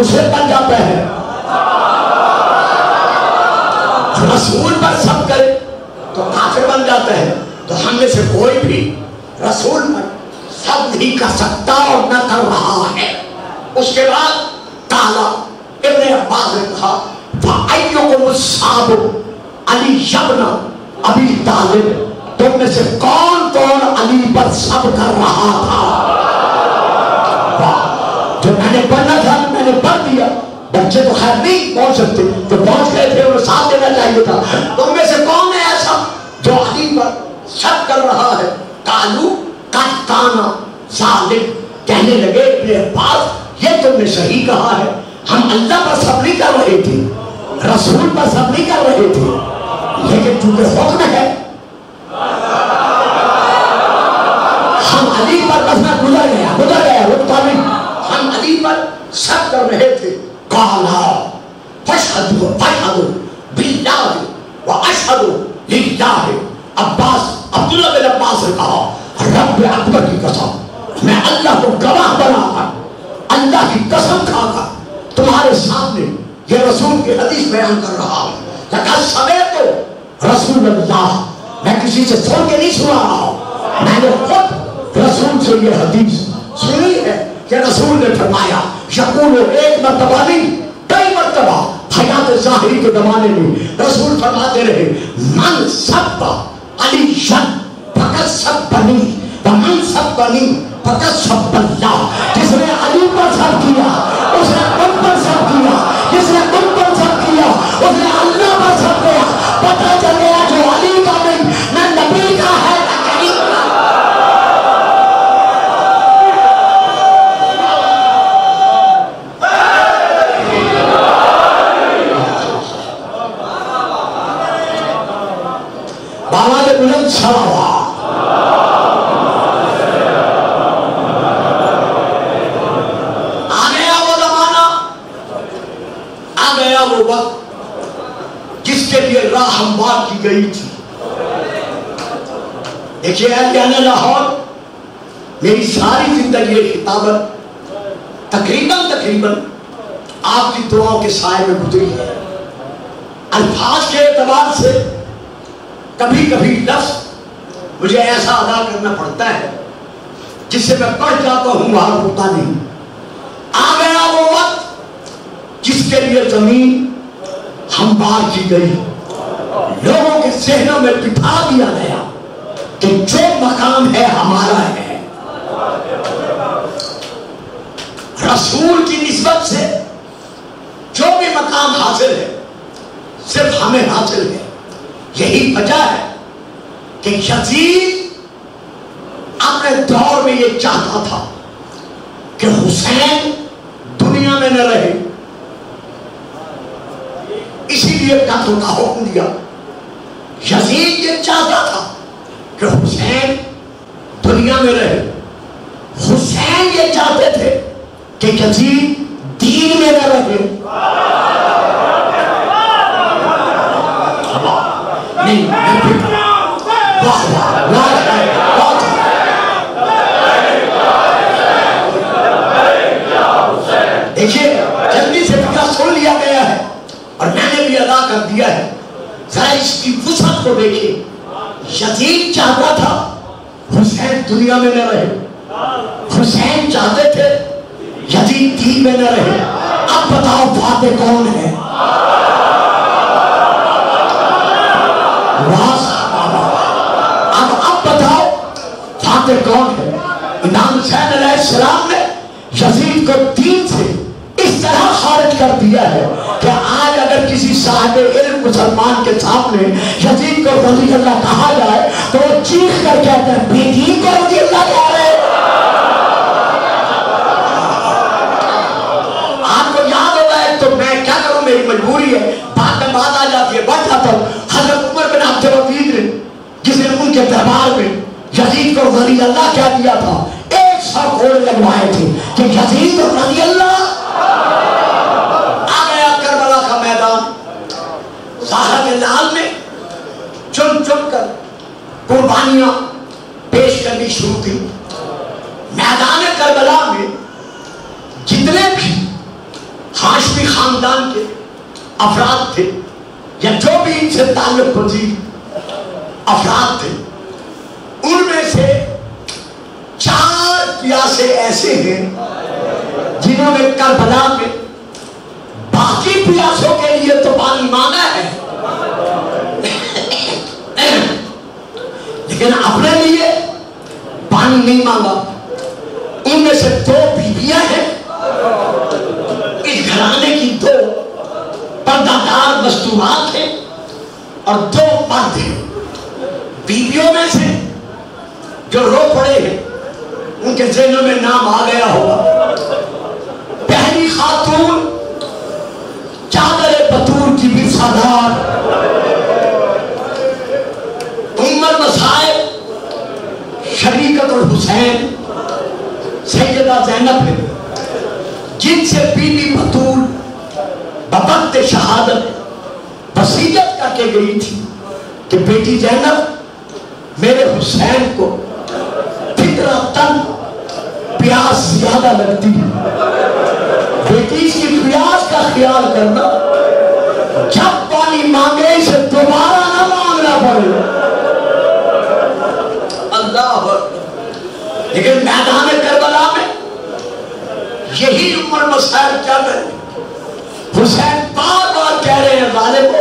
مشرک بن جاتا ہے، رسول پر سب کرے تو کافر بن جاتا ہے۔ تو ہم میں سے کوئی بھی رسول پر سب نہیں کر سکتا اور نہ کر رہا ہے۔ اس کے بعد تعالیٰ ابن عباس نے کہا فَأَيُّكُمُ الصَّابُ علی ابن ابی طالب، تم میں سے کون کون علی پر سب کر رہا تھا؟ جو میں نے پڑھنا تھا میں نے پڑھ دیا، بچے تو خیر نہیں پہنچ سکتے، جو پہنچ گئے تھے انہیں ساتھ دینا چاہیے تھا۔ تم میں سے کون ہے ایسا جو علی پر سب کر رہا ہے؟ قالو قد کان ظالم، کہنے لگے ابن عباس یہ تم نے صحیح کہا ہے، ہم اللہ پر سب نہیں کر رہے تھے، رسول پر سب نہیں کر رہے تھے، لیکن چونکہ حکم ہے ہم علی پر بسنا گزر گیا رکتا نہیں، ہم علی پر سب کر رہے تھے۔ قالا فاشہدوا باللہ واشہد للہ، عبداللہ بن عباس نے کہا رب اکبر کی قسم، میں اللہ کو گواہ بنا کر اللہ کی قسم کھا کر تمہارے سامنے یہ رسول کی حدیث بیان کر رہا ہوں۔ لقد سمعت رسول اللہ، میں کسی سے سن کے نہیں سنا رہا ہوں، میں نے خود رسول سے یہ حدیث سنی ہے کہ رسول نے فرمایا یقول، ایک مرتبہ نہیں کئی مرتبہ حیات ظاہری کے زمانے میں رسول فرماتے رہے من سب علی شن فقط سب بنی ومن سب بنی فقط سب اللہ، جس نے علی پر سب کیا اس نے ان پر سب کیا، جس نے ان پر سب کیا اس نے اللہ پر سب کیا۔ پتہ چل گیا جو علی کا نہیں نہ نبی کا ہے نہ کریم کا۔ بابا نے بلند چھڑا وہ وقت جس کے لیے راہ ہموار کی گئی تھی۔ دیکھیے اہلیان لاہور، میری ساری زندگی خطابت تقریباً آپ کی دعاؤں کے سائے میں گزری ہے۔ الفاظ کے اعتبار سے کبھی کبھی لفظ مجھے ایسا ادا کرنا پڑتا ہے جس سے میں پڑھ جاتا ہوں وہاں ہوتا نہیں۔ آ گیا وہ وقت جس کے لیے زمین ہموار کی گئی، لوگوں کے ذہنوں میں بٹھا دیا گیا کہ جو مقام ہے ہمارا ہے۔ رسول کی نسبت سے جو بھی مقام حاصل ہے صرف ہمیں حاصل ہے۔ یہی وجہ ہے کہ یزید اپنے دور میں یہ چاہتا تھا کہ حسین دنیا میں نہ رہے، اسی لیے قتل کا حکم دیا۔ یزید یہ چاہتا تھا کہ حسین دنیا میں رہے، حسین یہ چاہتے تھے کہ یزید دین میں نہ رہے۔ دیکھیے جلدی سے فکر سن لیا گیا ہے اور میں نے بھی ادا کر دیا ہے، ذرا اس کی وسعت کو دیکھیے۔ یزید چاہتا تھا حسین دنیا میں نہ رہے، حسین چاہتے تھے یزید دین میں نہ رہے۔ اب بتاؤ فاتح کون ہے؟ اب بتاؤ فاتح کون ہے؟ امام حسین علیہ السلام نے یزید کو دین سے اس طرح خارج کر دیا ہے کہ آج اگر کسی صاحب علم مسلمان کے سامنے یزید کو رضی اللہ کہا جائے تو وہ چیخ کر کہتے ہیں بے دین کو رضی اللہ کہہ رہے۔ آپ کو یاد ہوگا ہے تو میں کیا کروں، میری مجبوری ہے، بات میں بات آ جاتی ہے، بڑھ جاتا ہوں۔ حضرت عمر بن عبد العزیز نے جس نے ان کے دربار میں یزید کو رضی اللہ کہہ دیا تھا، ایک سو گھوڑے لگوائے تھے کہ یزید رضی اللہ۔ آ گیا کربلا کا میدان، زہرا کے لال میں چن چن کر قربانیاں پیش کرنی شروع کی۔ میدان کربلا میں جتنے بھی عباسی خاندان کے افراد تھے یا جو بھی ان سے تعلق پذیر افراد تھے، ان میں سے 4 پیاسے ایسے ہیں جنہوں نے کربلا میں باقی پیاسوں کے لیے تو پانی مانگا ہے لیکن اپنے لیے پانی نہیں مانگا۔ ان میں سے 2 بیویاں ہیں، اس گھرانے کی 2 پردہ دار مستورات ہیں اور 2 مرد ہیں۔ بیویوں میں سے جو رو پڑے ہیں ان کے ذہنوں میں نام آ گیا ہوگا۔ پہلی خاتون چادر بطور کی بھی سردار ام المصائب شریکت الحسین سیدہ زینب ہے، جن سے بی بی بطول بوقت شہادت وصیت کر کے گئی تھی کہ بیٹی زینب میرے حسین کو فطرتاً پیاس زیادہ لگتی ہے، بیٹی اس کی پیاس کا خیال کرنا، جب پانی مانگے اسے دوبارہ نہ مانگنا پڑے۔ اللہ، لیکن میدان کربلا میں یہی عمر مسائل چل رہے ہیں۔ حسین بار بار کہہ رہے ہیں غالبو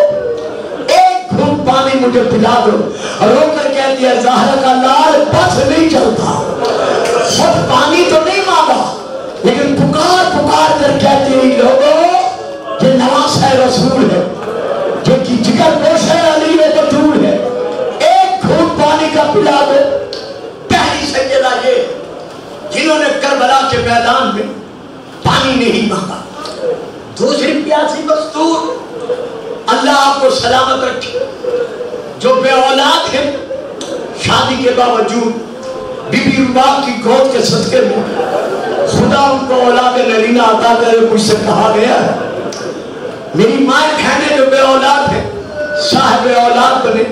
ایک گھونٹ پانی مجھے پلا دو، اور رو کر کہتی ہے زہرا کا لال بس نہیں چلتا، خود پانی تو نہیں مانگا لیکن پکار پکار کر کہتی ہے لوگوں یہ نواسہ رسول ہے، جو کی جگر گوش ہے علی بطول ہے، ایک گھونٹ پانی کا پلا دو۔ پہلی سیدہ یہ جنہوں نے کربلا کے میدان میں پانی نہیں مانگا۔ دوسری پیاسی مستور، اللہ آپ کو سلامت رکھے، جو بے اولاد ہیں، شادی کے باوجود بی بی رباب کی گود کے صدقے میں خدا ان کو اولاد نرینہ عطا کرے۔ مجھ سے کہا گیا ہے میری ماں بہنیں جو بے اولاد ہیں صاحب اولاد بنے۔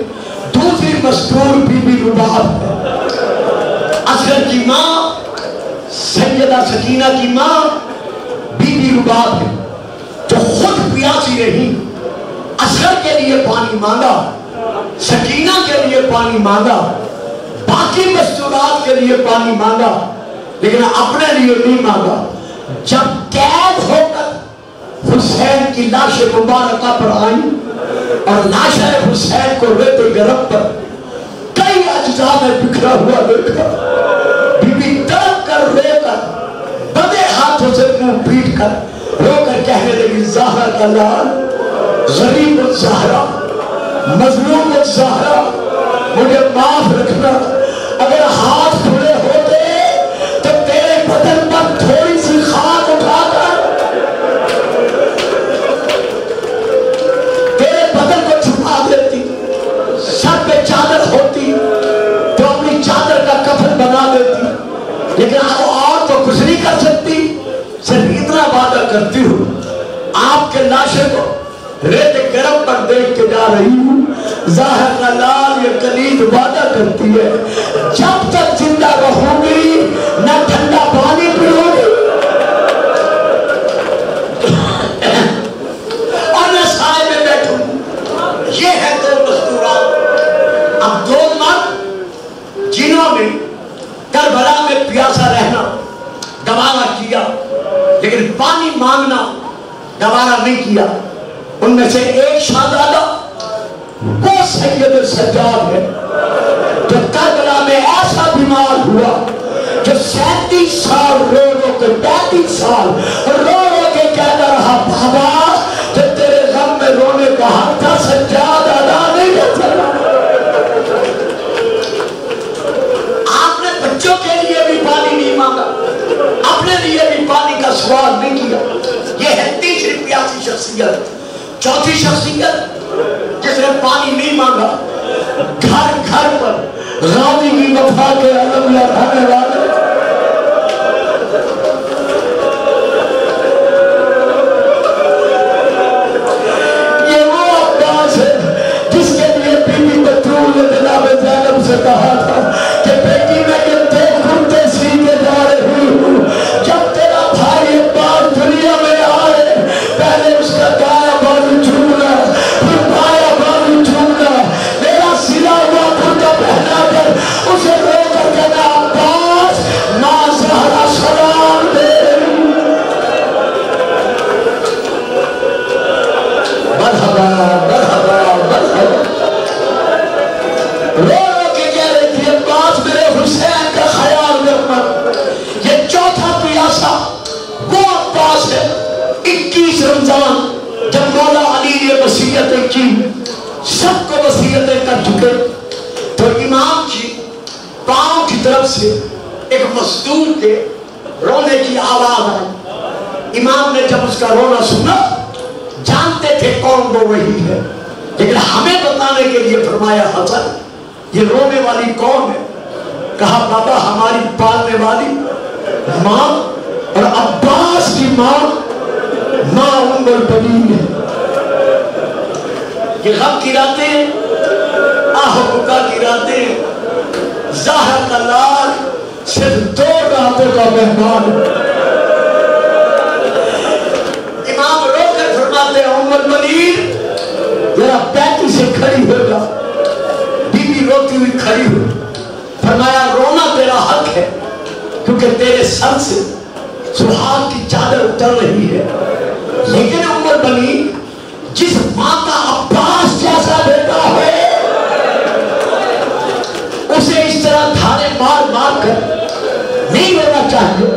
دوسری مستور بی بی رباب ہے، اصغر کی ماں سیدہ سکینہ کی ماں بی بی رباب ہے، جو خود پیاسی رہی، اصغر کے لیے پانی مانگا، سکینہ کے لیے پانی مانگا، باقی مستورات کے لیے پانی مانگا، لیکن اپنے لیے نہیں مانگا۔ جب قید ہو کر حسین کی لاش مبارکہ پر آئی اور لاش حسین کو ریت گرم پر کئی اجزاء میں بکھرا ہوا دیکھا، بی بی درد کر رو کر بدے ہاتھوں سے منہ پیٹ کر رو کر کہنے لگی زہرا کا لال، غریب الزہرا، مظلوم الزہرا، مجھے معاف رکھنا، اگر ہاتھ کھلے ہوتے تو تیرے بدن پر تھوڑی سی خاک اٹھا کر تیرے بدن کو چھپا دیتی، سر پہ چادر ہوتی تو اپنی چادر کا کفن بنا دیتی، لیکن اب اور تو کچھ نہیں کر سکتی، صرف اتنا وعدہ کرتی ہوں آپ کے لاشے کو ریت گرم پر دیکھ کے جا رہی ہوں، ظاہر کا لال یہ کلید وعدہ کرتی ہے جب تک زندہ رہوں گی نہ ٹھنڈا پانی پیوں گی اور نہ سائے میں بیٹھوں گی۔ یہ ہے 2 مستورات۔ اب 2 مرد جنہوں نے کربلا میں پیاسا رہنا گوارا کیا لیکن پانی مانگنا گوارا نہیں کیا، ان میں سے ایک شہزادہ وہ سید سجاد ہے جو کربلا میں ایسا بیمار ہوا جو 37 سال رو رو کے 35 سال رو رو کے کہتا رہا بابا کہ تیرے غم میں رونے کا حق تھا، سجاد ادا نہیں کر سکا۔ آپ نے بچوں کے لیے بھی پانی نہیں مانگا، اپنے لیے بھی پانی کا سوال نہیں کیا۔ یہ ہے تیسری پیاسی شخصیت۔ چوتھی شخصیت جس نے پانی نہیں مانگا، گھر گھر پر غازی کی وفا کے علم لہرانے والے، یہ وہ عباس ہے جس کے لیے بی بی بطول نے جناب زینب سے کہا تھا کہ بیٹی میں کتنے کرتے سینے جا رہی ہوں، جب تیرا بھائی عباس دنیا میں آئے پہلے سے ایک مزدور کے رونے کی آواز آئی. امام نے جب اس کا رونا سنا جانتے تھے کون رو رہی ہے، لیکن ہمیں بتانے کے لیے فرمایا حسن یہ رونے والی کون ہے؟ کہا بابا ہماری پالنے والی ماں اور عباس کی ماں ام البنین ہے. یہ غم کی راتیں، آہ بکا کی راتیں، ظاہر کا لال صرف 2 راتوں کا مہمان. امام رو کر فرماتے ہیں ام البنین ذرا بیٹھی سے کھڑی ہوگا. بی بی روتی ہوئی کھڑی ہو. فرمایا رونا تیرا حق ہے کیونکہ تیرے سر سے سہاگ کی چادر اتر رہی ہے، لیکن ام البنین جس ماں کا عباس جیسا بیٹا ہے اسے اس طرح دھارے مار مار کر نہیں رونا چاہیے.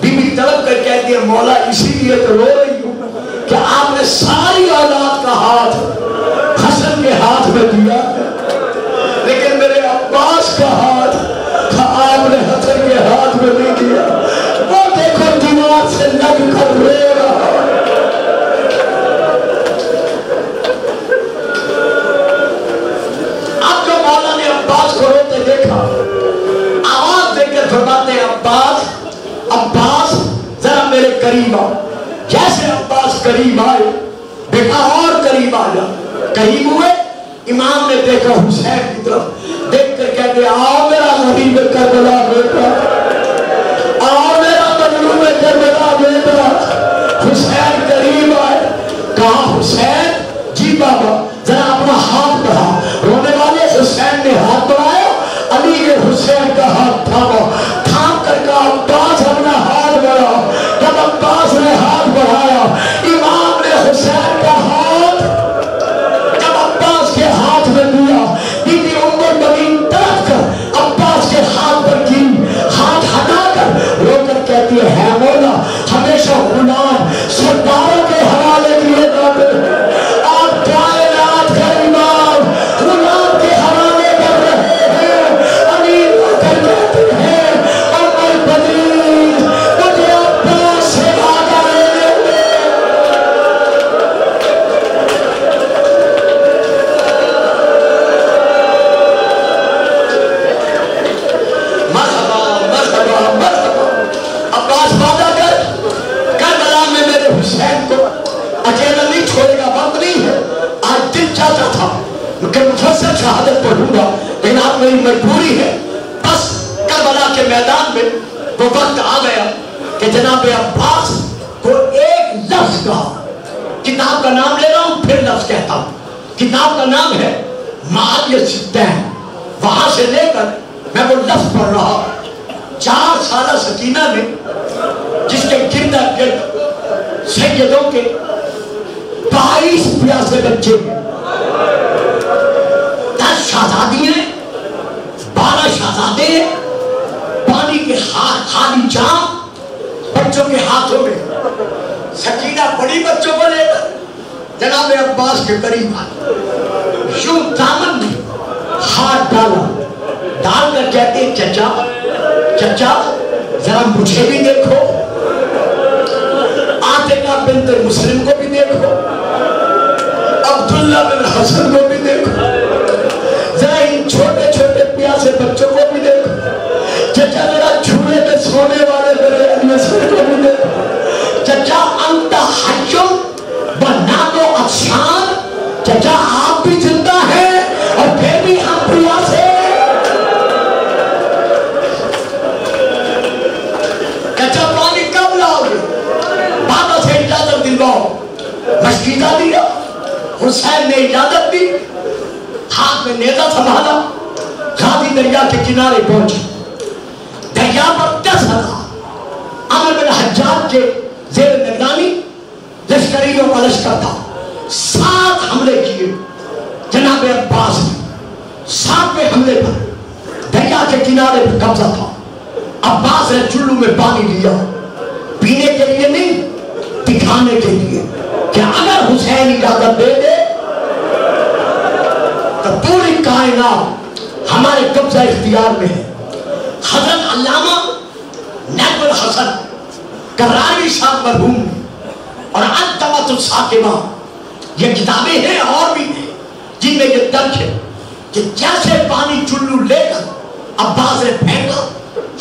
بی بی طلب کر کہتی ہے مولا اسی لیے تو رو رہی ہوں کہ آپ نے ساری اولاد کا ہاتھ حسن کے ہاتھ میں دیا ہے، لیکن میرے عباس کا ہاتھ آپ نے حسن کے ہاتھ میں نہیں دیا. وہ دیکھو دیوار سے لگ کر رو رہا. اب جو مولا نے عباس کو روتے دیکھا آواز دے کر فرماتے ہیں عباس عباس ذرا میرے قریب آ. جیسے عباس قریب آئے بیٹا اور قریب آ جا. قریب ہوئے امام نے دیکھا حسین کی طرف دیکھ کر کہتے آؤ میرا غریب کربلا بیٹا، آؤ میرا مظلوم کربلا بیٹا. حسین قریب آئے. کہا حسین جی بابا ذرا اپنا ہاتھ بڑھا. رونے والے حسین نے ہاتھ بڑھایا. علی نے حسین کا ہاتھ تھاما. تھام کر کہا عباس اپنا ہاتھ بڑھا. جب عباس نے ہاتھ بڑھایا امام نے حسین کا ہاتھ جب عباس کے ہاتھ میں دیا. بی بی ام البنین طرف کر عباس کے ہاتھ پر کی ہاتھ ہٹا کر رو کر کہتی ہے مولا ہمیشہ غلام سرداروں کے حوالے کیے جاتے ہیں، آپ کائنات کا امام غلام کے حوالے کر رہے ہیں. علی رو کر کہتے ہیں ام البنین مجھے عباس سے آگا لینے دے. مرحبا مرحبا مرحبا. عباس وعدہ کر کربلا میں میرے حسین کو اکیلا نہیں چھوڑے گا. وقت نہیں ہے. آج دل چاہتا تھا کہ مفصل شہادت پڑھوں گا لیکن آپ میری مجبوری ہے. بس کربلا کے میدان میں وہ وقت آ گیا کہ جناب عباس کو ایک لفظ کہا. کتاب کا نام لے رہا ہوں پھر لفظ کہتا ہوں. کتاب کا نام ہے معاویہ الستین. وہاں سے لے کر میں وہ لفظ پڑھ رہا. 4 سالہ سکینہ نے جس کے گرد گرد سیدوں کے 22 پیاسے بچے 10 شہزادیاں 12 شہزادے پانی کے خالی جام بچوں کے ہاتھوں میں. سکینہ بڑی بچوں کو لے کر جناب عباس کے قریب آئی. یوں دامن میں ہاتھ ڈالا. ڈال کر کہتے ہیں چچا چچا ذرا مجھے بھی دیکھو، عاتقہ بنت مسلم کو بھی دیکھو، عبداللہ بن حسن کو بھی دیکھو، ذرا ان چھوٹے چھوٹے پیاسے بچوں کو بھی دیکھو. چچا ذرا جھولے میں سونے والے میرے انصر کو بھی دیکھو. چچا انت حجم بنام و افشان. چچا آپ بھی زندہ ہیں اور پھر بھی ہم پیاسے. چچا پانی کب لاؤ گے؟ بابا سے اجازت دلواؤ. مشکیزہ دیا. حسین نے اجازت دی. ہاتھ میں نیزہ سنبھالا. غازی دریا کے کنارے پہنچے. دریا پر 10,000 عمر بن حجاج کے زیر نگرانی لشکریوں کا لشکر تھا. 7 حملے کیے جناب عباس نے. 7ویں حملے پر دریا کے کنارے پر قبضہ تھا. عباس نے چلو میں پانی لیا. پینے کے لیے نہیں، دکھانے کے لیے کہ اگر حسین اجازت دے دے تو پوری کائنات ہمارے قبضہ اختیار میں ہے. حضرت علامہ نجم الحسن کراری صاحب مرحوم اور انتمت الساکمہ یہ کتابیں ہیں اور بھی ہیں جن میں یہ درج ہے کہ جیسے پانی چلو لے کر عباس نے پھینکا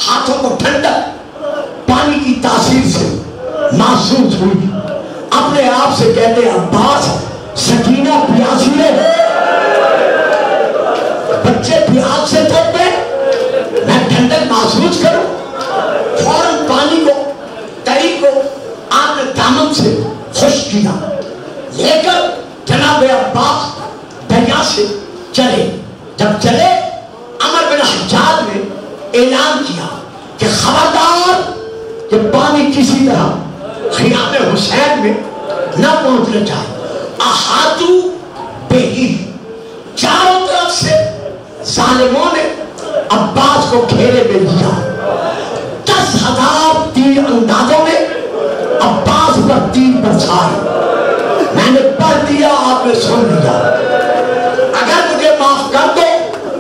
ہاتھوں کو ٹھنڈک پانی کی تاثیر سے محسوس ہوئی. اپنے آپ سے کہتے عباس سکینہ پیاسی ہے, بچے پیاس سے تھک گئے, میں ٹھنڈک محسوس کروں. فوراً پانی کو تری کو آپ نے دامن سے خشک کیا, لے کر جناب عباس دریا سے چلے. جب چلے عمر بن حجاج نے اعلان کیا کہ خبردار کہ پانی کسی طرح خیام حسین میں نہ پہنچنا چاہے. احاطو بہی, چاروں طرف سے ظالموں نے عباس کو گھیرے میں لیا. 10,000 تیر اندازوں میں عباس پر تیر برسائے. میں نے پڑھ دیا, آپ نے سن لیا. اگر مجھے معاف کر دو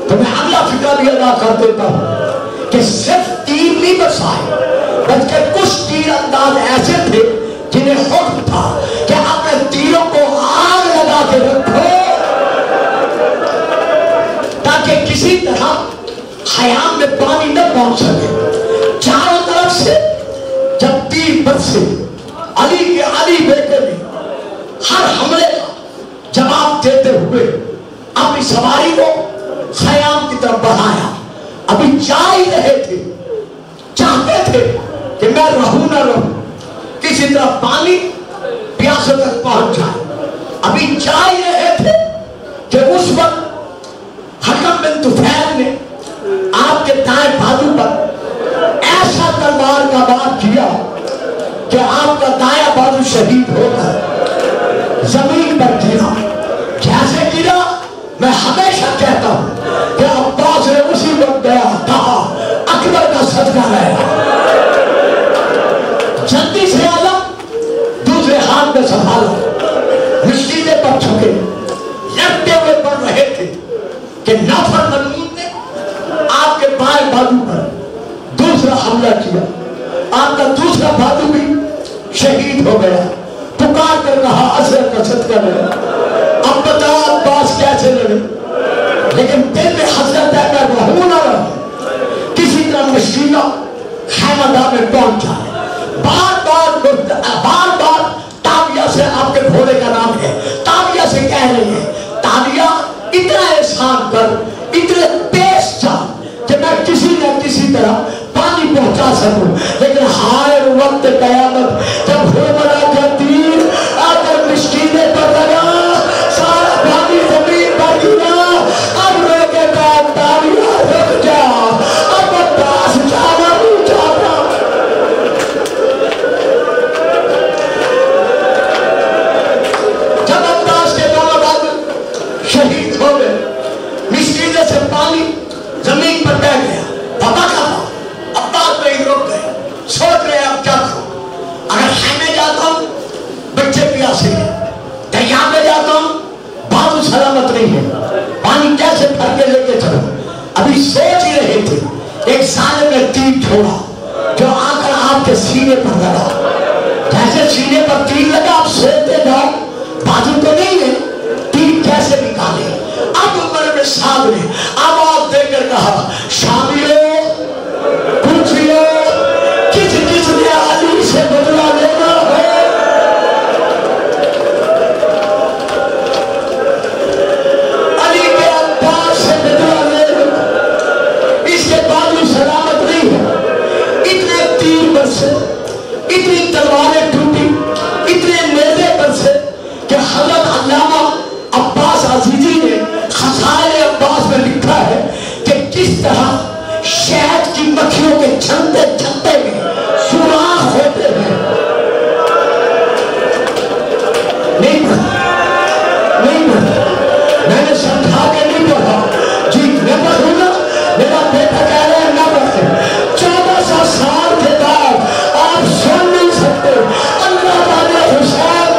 تو میں اگلا فکر بھی ادا کر دیتا ہوں کہ صرف تیر نہیں برسائے بلکہ کچھ تیر انداز ایسے تھے جنہیں حکم تھا کہ اپنے تیروں کو آگ لگا کے رکھو تاکہ کسی طرح خیام میں پانی نہ پہنچ سکے. چاروں طرف سے جب تیر برسے علی کے علی بیٹے نے ہر حملے کا جواب دیتے ہوئے اپنی سواری کو خیام کی طرف بڑھایا. ابھی جا ہی رہے تھے, چاہتے تھے کہ میں رہوں نہ رہوں, کسی طرح پانی پیاسوں تک پہنچ جائے. ابھی جا ہی رہے تھے کہ اس وقت حکم بن طفیل نے آپ کے دائیں بازو پر ایسا تلوار کا وار کیا کہ آپ کا دائیں بازو شہید ہو کر زمین پر گرا. جیسے گرا میں ہمیشہ کہتا ہوں کہ عباس نے اسی وقت گیا کہا اکبر کا صدقہ رہا. جلدی سے عالم دوسرے ہاتھ میں سنبھالا, مشکلیں پر چھکے, لڑتے ہوئے پڑھ رہے تھے کہ نافرمانوں نے آپ کے بائیں بازو پر دوسرا حملہ کیا. آپ کا دوسرا بازو بھی شہید ہو گیا. پکار کر کہا اثر کا صدقہ رہا. اب بتا عباس کیسے لڑے, لیکن دل میں حسرت ہے کہ رہوں نہ رہوں, کسی طرح مشکلہ خیمہ دار میں پہنچ جائے. بار بار تاویہ سے, آپ کے گھوڑے کا نام ہے, تاویہ سے کہہ رہے ہیں تاویہ اتنا احسان کر, اتنے پیش جا کہ میں کسی نہ کسی طرح پانی پہنچا سکوں. لیکن ہائے وقت قیامت جب ہو بڑا کا تیر آ کر مشکلیں پر لگا, سارا پانی زمین پر گرا. اب میں کہتا تاویہ رک جا, اب عباس جانا نہیں چاہتا. جب عباس کے دونوں بازو شہید ہو گئے, مشکلیں سے پانی زمین پر بہ گیا. پتا کیا تھا, عباس میں ہی رک گئے, سوچ رہے اب کیا کروں. اگر خیمے جاتا ہوں بچے پیاسے ہیں, دریا میں جاتا ہوں بازو سلامت نہیں ہے, پانی کیسے بھر کے لے کے چلوں. ابھی سوچ ہی رہے تھے ایک ظالم نے تیر چھوڑا جو آ کر آپ کے سینے پر لگا. جیسے سینے پر تیر لگا آپ سوچتے جاؤ بازو تو نہیں ہے, تیر کیسے نکالے. اب عمر بن سعد نے آواز دے کر کہا شامیوں پوچھئے کس کس نے علی سے بدلہ لینا ہے. علی کے عباس سے بدلہ لینا, اس کے بازو سلامت نہیں ہے. اتنے تیر برسے, اتنی تلواریں ٹوٹی, اتنے نیزے برسے کہ حضرت علامہ عباس عزیزی نے خسائل عباس میں لکھا ہے کہ کس طرح شہد کی مکھیوں کے چھنتے چھنتے میں سوراخ ہوتے ہیں. نہیں پڑھا, میں نے سمجھا کے نہیں پڑھا. جی میں پڑھوں گا, میرا بیٹا کہہ رہا ہے نہ پڑھتے. 1400 سال کے بعد آپ سن نہیں سکتے اللہ تعالیٰ حسین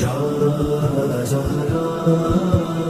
یا زہرا